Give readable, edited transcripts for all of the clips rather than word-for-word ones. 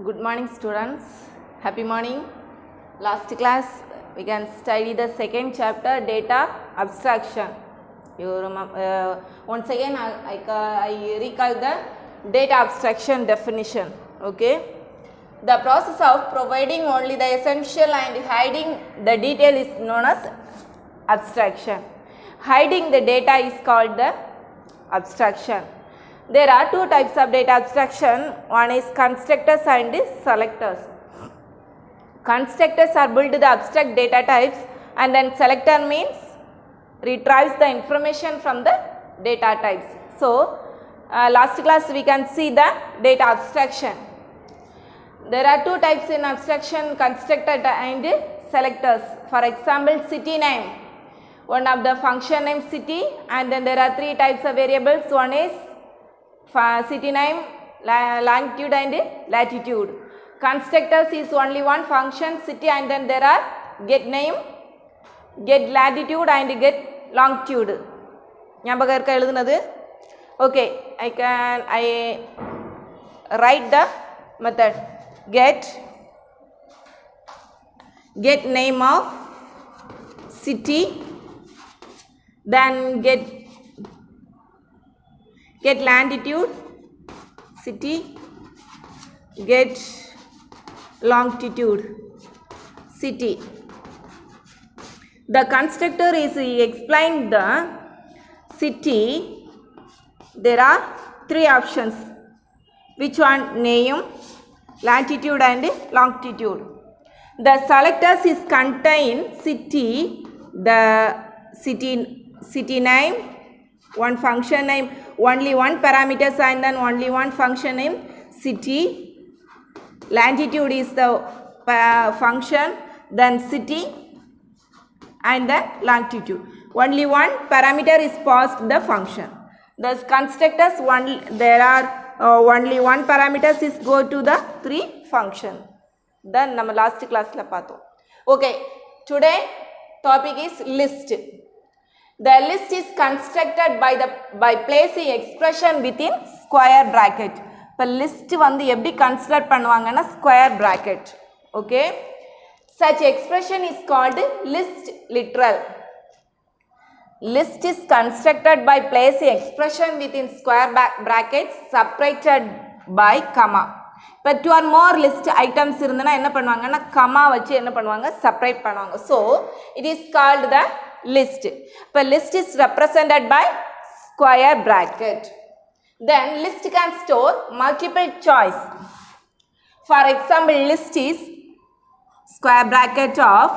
Good morning students, happy morning. Last class we can study the second chapter, data abstraction. You remember, once again I recall the data abstraction definition. Okay, the process of providing only the essential and hiding the detail is known as abstraction. Hiding the data is called the abstraction. There are two types of data abstraction. One is constructors and selectors. Constructors are built the abstract data types, and then selector means retrieves the information from the data types. So, last class we can see the data abstraction. There are two types in abstraction, constructor and selectors. For example, city name. One of the function name city, and then there are three types of variables. One is city name, longitude and latitude. Constructors is only one function city, and then there are get name, get latitude and get longitude. Okay, I write the method get name of city, then get longitude city, get longitude city. The constructor is explain the city. There are three options. Which one? Name, latitude and longitude. The selectors is contain city, the city name, one function name, only one parameters and then only one function name city. Longitude is the function, then city and then longitude. Only one parameter is passed the function. The constructors there are only one parameters is go to the three function. Then nama last class la paathom. Okay, today topic is list. The list is constructed by placing expression within square bracket. இப்போ list வந்து எப்படி construct பண்ணுவாங்கன்னா square bracket. Okay, such expression is called list literal. List is constructed by placing expression within square brackets separated by comma. இப்போ two or more list items இருந்தனா என்ன பண்ணுவாங்கன்னா comma வச்சு என்ன பண்ணுவாங்க separate பண்ணுவாங்க. So it is called the list. இப்போ list is represented by square bracket. Then list can store multiple choice. For example, list is square bracket of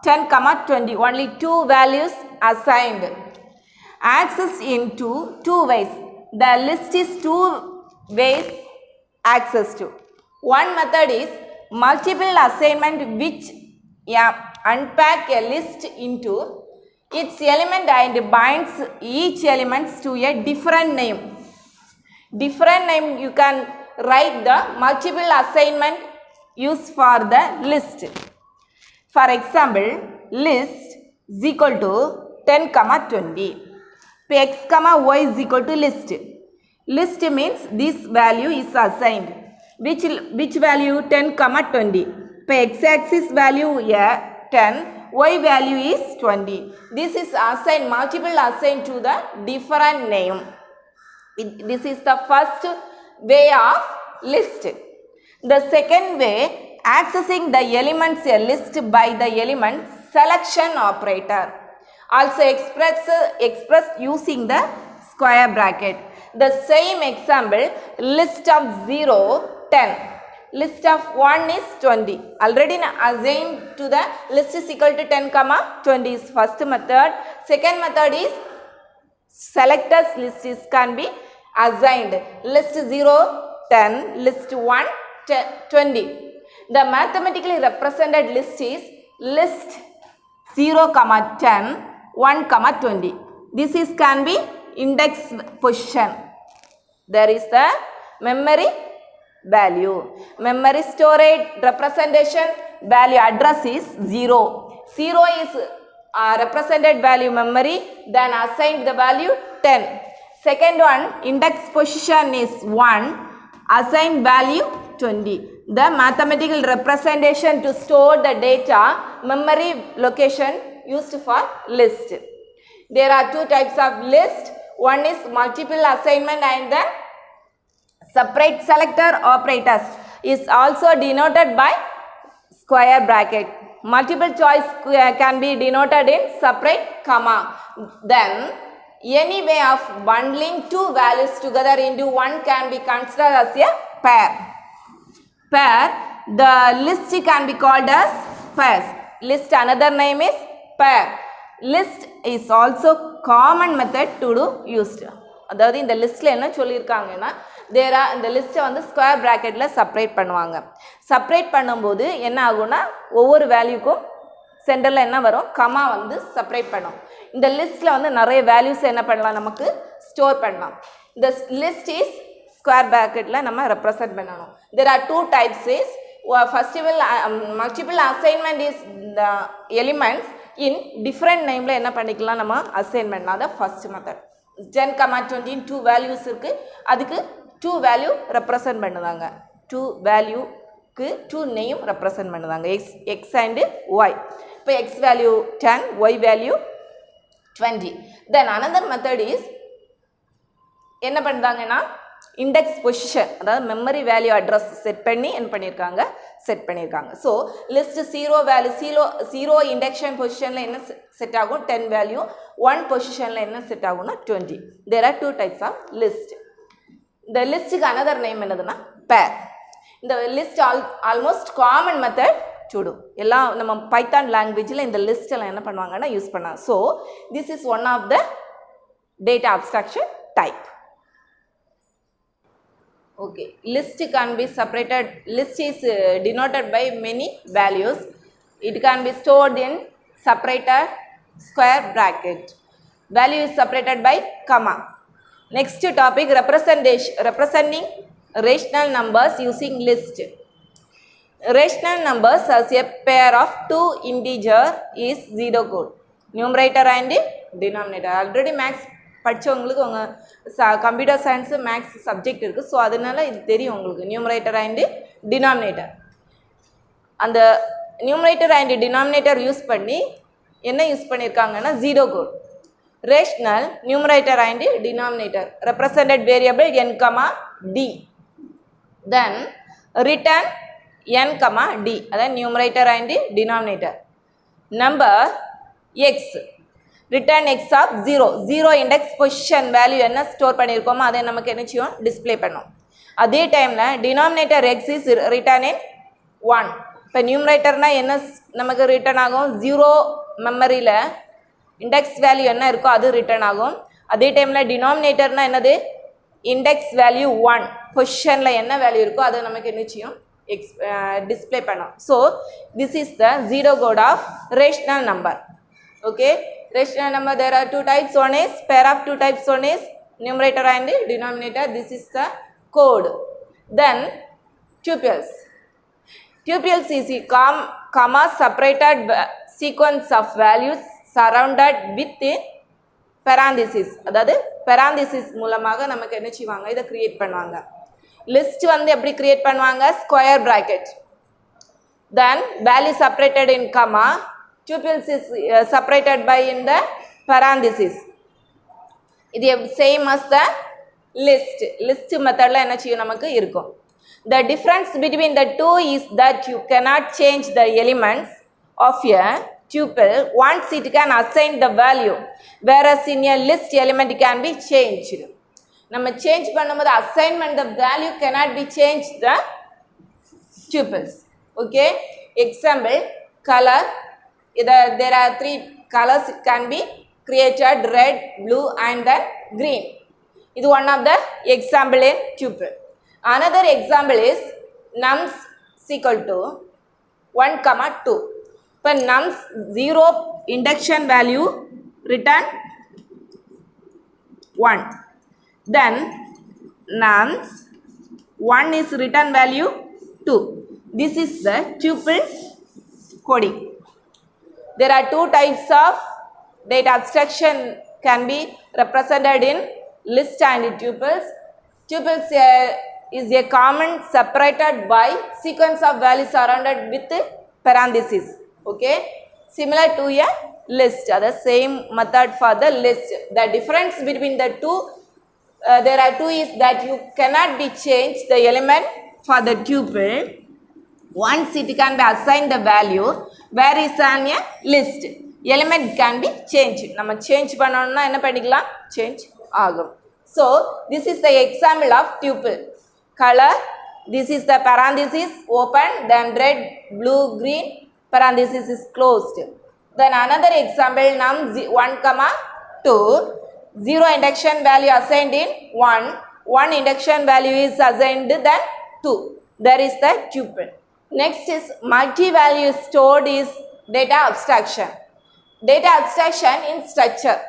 10, 20. Only two values assigned. Access into two ways. The list is two ways access to. One method is multiple assignment, which unpack a list into its element and binds each element to a different name. Different name you can write the multiple assignment used for the list. For example, list is equal to 10, 20. X, y is equal to list. List means this value is assigned. Which value? 10, 20. X-axis value 10, y value is 20. This is assigned, multiple assigned to the different name. This is the first way of list. The second way, accessing the elements a list by the element selection operator, also expressed using the square bracket. The same example, list of 0, 10. List of 1 is 20. Already assigned to the list is equal to 10, 20 is first method. Second method is selectors list is can be assigned. List 0, 10. List 1, 20. The mathematically represented list is list 0, 10, 1, 20. This is can be index position. There is the memory value. Memory storage representation value address is 0. 0 is represented value memory, then assigned the value 10. Second one, index position is 1, assigned value 20. The mathematical representation to store the data memory location used for list. There are two types of list. One is multiple assignment and then separate selector operators is also denoted by square bracket. Multiple choice can be denoted in separate comma. Then any way of bundling two values together into one can be considered as a pair. The list can be called as pairs. List another name is pair. List is also common method to do used. அதாவது இந்த லிஸ்ட்டில் என்ன சொல்லியிருக்காங்கன்னா இந்த லிஸ்ட்டை வந்து square ப்ராக்கெட்டில் separate பண்ணுவாங்க. செப்பரேட் பண்ணும்போது என்ன ஆகும்னா ஒவ்வொரு வேல்யூக்கும் சென்டரில் என்ன வரும், கமா வந்து செப்பரேட் பண்ணும். இந்த லிஸ்ட்டில் வந்து நிறைய வேல்யூஸ் என்ன பண்ணலாம், நமக்கு ஸ்டோர் பண்ணலாம். இந்த லிஸ்ட் இஸ் ஸ்கொயர் ப்ராக்கெட்டில் நம்ம ரெப்ரசன்ட் பண்ணணும். There are two types is first of all multiple assignment is the elements in different nameல என்ன பண்ணிக்கலாம், நம்ம அசைன் பண்ணலாம். அதான் ஃபர்ஸ்ட் மெத்தட். 10, 20 2 வேல்யூஸ் இருக்கு, அதுக்கு 2 வேல்யூ ரெப்ரசன்ட் பண்ணுவாங்க. 2 வேல்யூக்கு 2 நேம் ரெப்ரசன்ட் பண்ணுவாங்க, எக்ஸ் அண்ட் ஒய். இப்போ X value 10, Y value 20. Then another method is என்ன பண்ணுறாங்கன்னா இண்டெக்ஸ் பொசிஷன், அதாவது மெமரி வேல்யூ அட்ரஸ் செட் பண்ணி என்ன பண்ணியிருக்காங்க, செட் பண்ணியிருக்காங்க. ஸோ லிஸ்ட் 0 வேல்யூ 0 இண்டெக்ஷன் பொசிஷனில் என்ன செட் ஆகும், 10 வேல்யூ. 1 பொசிஷனில் என்ன செட் ஆகும்னா 20. There are 2 types of list. இந்த லிஸ்ட்டுக்கு அனதர் நேம் என்னதுன்னா பேர். இந்த list almost common method to எல்லாம் நம்ம பைத்தான் லாங்குவேஜில் இந்த லிஸ்ட் எல்லாம் என்ன பண்ணுவாங்கன்னா யூஸ் பண்ணாங்க. So this is one of the data abstraction type. Okay, list can be separated. List is denoted by many values. It can be stored in separated square bracket. Value is separated by comma. Next topic, representing rational numbers using list. Rational numbers as a pair of two integer is zero code. Numerator and denominator. Already max படித்தவங்களுக்கு உங்கள் computer science maths subject இருக்குது. So அதனால இது தெரியும் உங்களுக்கு, numerator and denominator. அந்த numerator and denominator use பண்ணி என்ன யூஸ் பண்ணியிருக்காங்கன்னா zero code. Rational numerator and denominator represented variable n, d. Then return n, d, அதாவது numerator and denominator. Number X, return x of 0 index position value என்ன store பண்ணியிருக்கோமோ அதை நமக்கு என்ன செய்யும், டிஸ்பிளே பண்ணும். அதே டைமில் denominator x is return in 1. இப்போ நியூமரேட்டர்னால் என்ன நமக்கு ரிட்டர்ன் ஆகும், 0 மெமரியில் இண்டெக்ஸ் வேல்யூ என்ன இருக்கோ அது ரிட்டர்ன் ஆகும். அதே டைமில் டினாமினேட்டர்னால் என்னது, இண்டெக்ஸ் வேல்யூ 1 பொசிஷனில் என்ன வேல்யூ இருக்கோ அதை நமக்கு என்ன செய்யும், டிஸ்பிளே பண்ணும். So this is the zero code of rational number. Okay, rational number there are two types. One is pair of two types. One is numerator and denominator. This is the code. Then tuples. Tuples is a comma separated sequence of values surrounded with a parenthesis. அதாவது parenthesis மூலமாக நமக்கு என்ன செய்வாங்க, இதை create பண்ணுவாங்க. List வந்து எப்படி create பண்ணுவாங்க, square bracket. Then value separated in comma. Tuples is separated by in the parenthesis. இது same as the list மெத்தடில் என்ன செய்யும் நமக்கு இருக்கும். The difference between the two is that you cannot change the elements of a tuple once it can assign the value, whereas in a list element can be changed. நம்ம change பண்ணும்போது assignment the value cannot be changed the tuples. Okay, example, color. There are 3 colors can be created, red, blue and then green. This is one of the example in tuple. Another example is nums is equal to 1, 2. For nums 0 induction value return 1. Then nums 1 is return value 2. This is the tuple coding. There are two types of data abstraction can be represented in list and tuples. Tuples is a common separated by sequence of values surrounded with parentheses. Okay, similar to a list. The same method for the list. The difference between the two, there are two, is that you cannot be changed the element for the tuple. Once it can be assigned the value, where is on a list, element can be changed. நம்ம change பண்ணனும்னா என்ன பண்ணிக்கலாம், change ஆகும். So this is the example of tuple. Color, this is the parenthesis open, then red, blue, green, parenthesis is closed. Then another example, num 1, 2, 0 induction value assigned in 1, 1 induction value is assigned then 2. There is the tuple. Next is multi-value stored is data abstraction. Data abstraction in structure.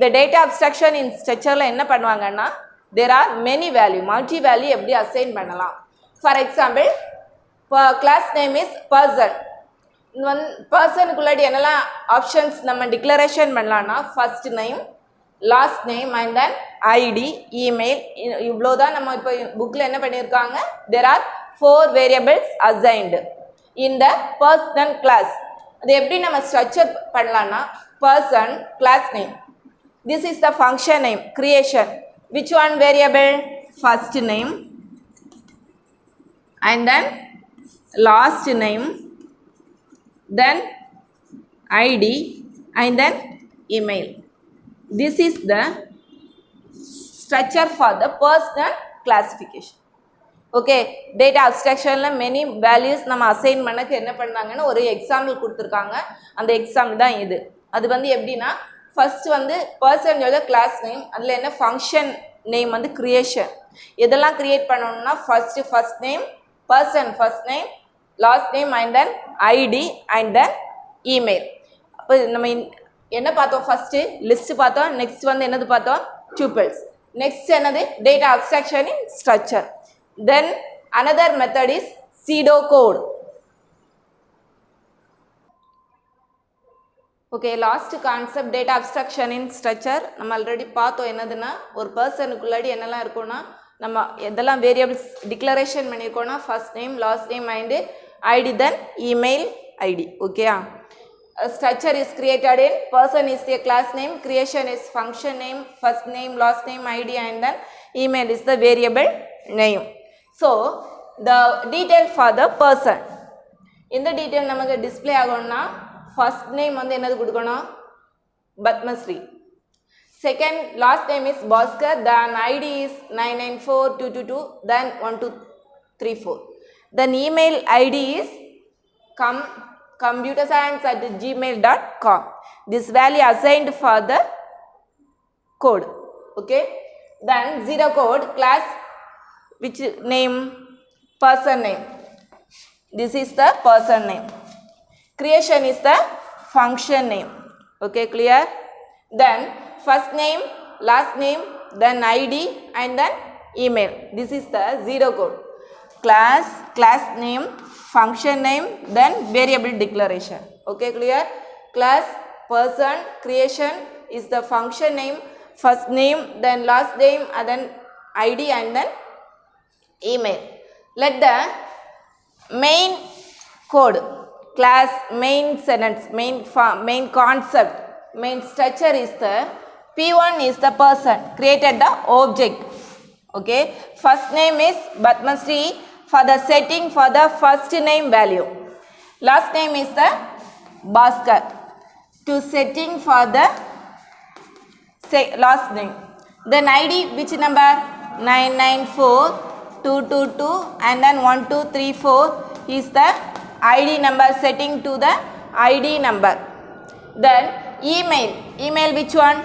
The data abstraction in structure la enna பண்ணுவாங்கன்னா, there are many value, multi-value எப்படி assign பண்ணலாம். For example, class name is person. person குள்ளாடி என்னலாம் options நம்ம declaration பண்ணலாம்னா, first name, last name and then ID, email. இவ்வளோதான் நம்ம இப்போ புக்கில் என்ன பண்ணியிருக்காங்க. There are 4 variables assigned in the person class. அது எப்படி நம்ம structure பண்ணலாம்னா, person class name. This is the function name, creation. Which one variable? First name and then last name, then ID and then email. This is the structure for the personal classification. Okay, data abstraction la many values நம்ம assign பண்ணக்கு என்ன பண்ணாங்கன்னா ஒரு example கொடுத்திருக்காங்க. அந்த example தான் இது. அது வந்து எப்படின்னா, ஃபர்ஸ்ட் வந்து பர்சனோட கிளாஸ் நேம், அதில் என்ன ஃபங்க்ஷன் நேம் வந்து கிரியேஷன். இதெல்லாம் கிரியேட் பண்ணணும்னா first name, person first name, last name and then ID and then email. அப்போ நம்ம என்ன பார்த்தோம், ஃபர்ஸ்ட் லிஸ்ட் பார்த்தோம், நெக்ஸ்ட் வந்து என்னது பார்த்தோம், டூப்பிள்ஸ். நெக்ஸ்ட் என்னது, data abstraction in structure. Then another method is pseudocode. Okay, last concept data abstraction in structure நம்ம ஆல்ரெடி பார்த்தோம். என்னதுன்னா, ஒரு பர்சனுக்குள்ளாடி என்னெல்லாம் இருக்கும்னா, நம்ம எதெல்லாம் வேரியபிள்ஸ் டிக்ளரேஷன் பண்ணியிருக்கோம்னா, first name, last name and ID, then email ID. ஓகேயா, structure is created in person is a class name, creation is function name, first name, last name, ID and then email is the variable name. So the detail for the person, இந்த detail நமக்கு display ஆகணும்னா first name வந்து என்னது கொடுக்கணும், Padmashri. Second last name is Bhaskar, then ID is 994222, then 1234. Then email ID is computerscience@gmail.com. This value assigned for the code. Okay, then zero code class, which name, person name. This is the person name. Creation is the function name. Okay, clear? Then first name, last name, then ID and then email. This is the zero code. Class name, function name, then variable declaration. Okay, clear? Class, person, creation is the function name, first name, then last name and then ID and then email. Let the main code, class, main sentence, main concept, main structure is the P1 is the person, created the object. Okay, first name is Padmasree for the setting for the first name value. Last name is the Bhaskar to setting for the last name. Then ID, which number, 994222 and then 1234 is the ID number, setting to the ID number. Then email which one,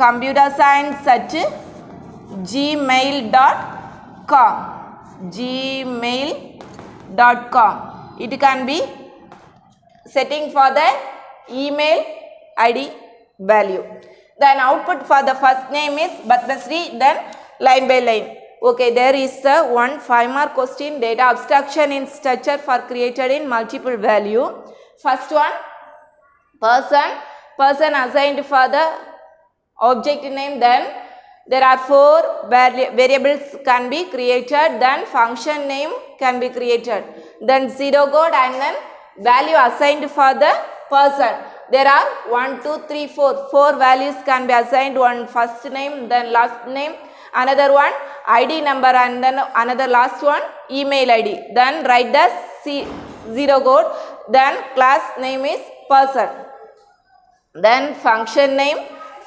computerscience@gmail.com. It can be setting for the email ID value. Then output for the first name is Padmasree, then line by line. Okay, there is the 5-mark question, data abstraction in structure for created in multiple value. First one, person assigned for the object name, then There are 4 variables can be created, then function name can be created, then pseudocode and then value assigned for the person. There are 1, 2, 3, 4. 4 values can be assigned, one first name, then last name, another one ID number and then another last one email ID. Then write the pseudocode, then class name is person. Then function name,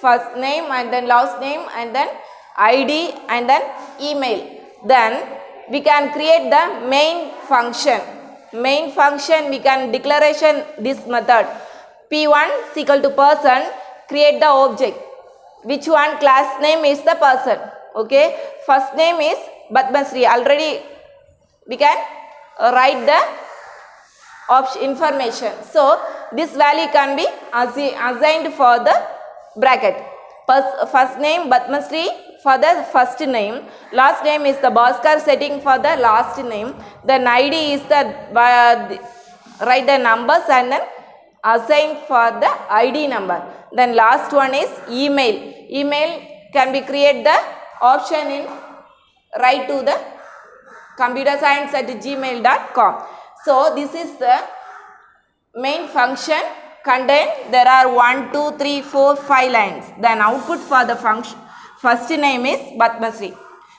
first name and then last name and then ID and then email. Then we can create the main function. Main function we can declaration this method. P1 is equal to person, create the object. Which one class name is the person? Okay. First name is Padmasree. Already we can write the information. So this value can be assigned for the bracket. First name Padmasree for the first name, last name is the Bhaskar setting for the last name, then ID is the write the numbers and then assign for the ID number. Then last one is email. Email can be create the option in write to the computerscience@gmail.com. So this is the main function contain. There are 1, 2, 3, 4, 5 lines. Then output for the function first name is Padmasree.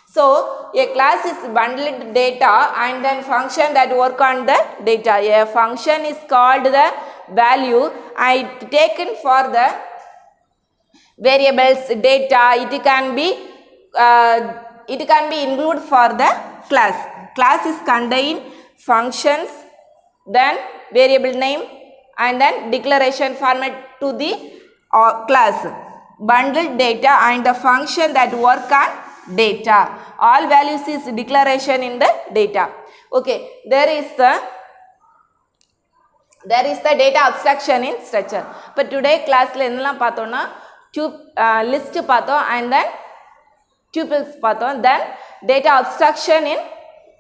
So a class is bundled data and then function that work on the data. A function is called the value I taken for the variables data. It can be included for the class. Class is contain functions, then variable name and then declaration format to the class. Bundled data and the function that work on data. All values is declaration in the data. Okay, there is the data abstraction in structure. But today class la enna pathona list pathom and then tuples pathom, then data abstraction in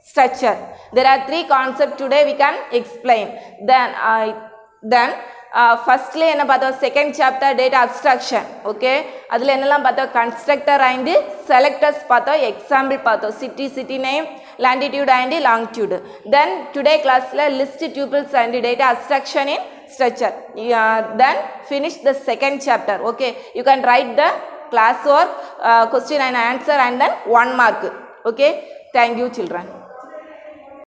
structure. There are 3 concepts today we can explain. Then firstly enna pathom second chapter data abstraction. Okay, adula ennalam pathom constructor and selectors pathom, example pathom city name, latitude and longitude. Then today class la list tuples and data abstraction in structure. Then finish the second chapter. Okay, you can write the class work, question and answer and then 1 mark. Okay, thank you children.